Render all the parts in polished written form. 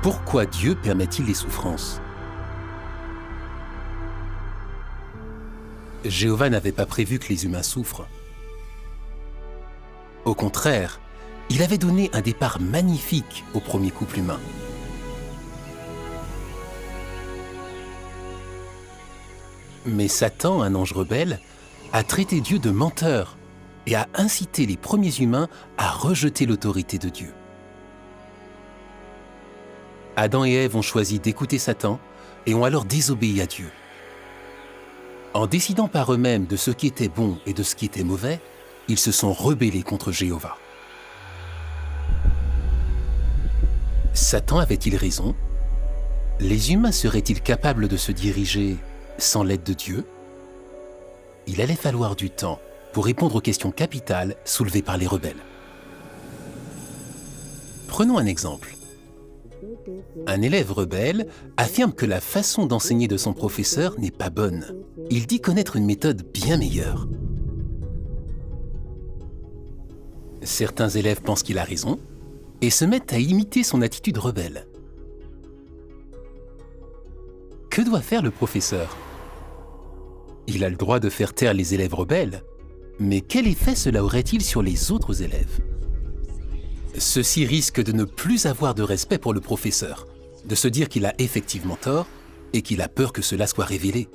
Pourquoi Dieu permet-il les souffrances? Jéhovah n'avait pas prévu que les humains souffrent. Au contraire, il avait donné un départ magnifique au premier couple humain. Mais Satan, un ange rebelle, a traité Dieu de menteur et a incité les premiers humains à rejeter l'autorité de Dieu. Adam et Ève ont choisi d'écouter Satan et ont alors désobéi à Dieu. En décidant par eux-mêmes de ce qui était bon et de ce qui était mauvais, ils se sont rebellés contre Jéhovah. Satan avait-il raison? Les humains seraient-ils capables de se diriger sans l'aide de Dieu? Il allait falloir du temps pour répondre aux questions capitales soulevées par les rebelles. Prenons un exemple. Un élève rebelle affirme que la façon d'enseigner de son professeur n'est pas bonne. Il dit connaître une méthode bien meilleure. Certains élèves pensent qu'il a raison et se mettent à imiter son attitude rebelle. Que doit faire le professeur? Il a le droit de faire taire les élèves rebelles, mais quel effet cela aurait-il sur les autres élèves? Ceux-ci risquent de ne plus avoir de respect pour le professeur, de se dire qu'il a effectivement tort et qu'il a peur que cela soit révélé.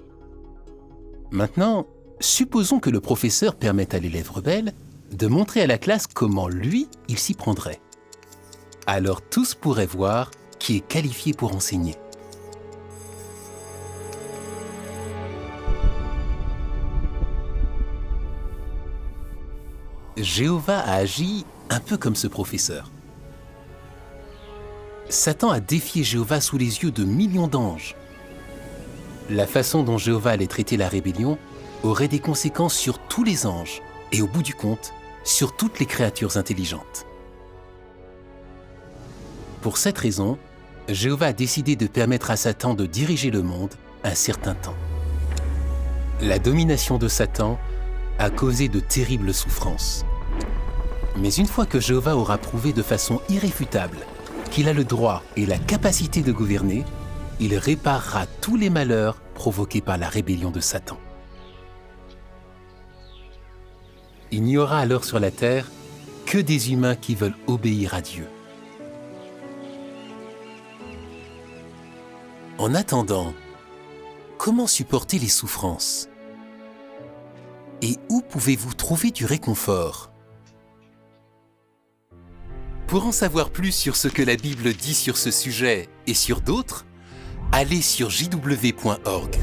Maintenant, supposons que le professeur permette à l'élève rebelle de montrer à la classe comment lui, il s'y prendrait. Alors tous pourraient voir qui est qualifié pour enseigner. Jéhovah a agi un peu comme ce professeur. Satan a défié Jéhovah sous les yeux de millions d'anges. La façon dont Jéhovah allait traiter la rébellion aurait des conséquences sur tous les anges et au bout du compte, sur toutes les créatures intelligentes. Pour cette raison, Jéhovah a décidé de permettre à Satan de diriger le monde un certain temps. La domination de Satan a causé de terribles souffrances. Mais une fois que Jéhovah aura prouvé de façon irréfutable qu'il a le droit et la capacité de gouverner, il réparera tous les malheurs provoqués par la rébellion de Satan. Il n'y aura alors sur la terre que des humains qui veulent obéir à Dieu. En attendant, comment supporter les souffrances? Et où pouvez-vous trouver du réconfort? Pour en savoir plus sur ce que la Bible dit sur ce sujet et sur d'autres, allez sur jw.org.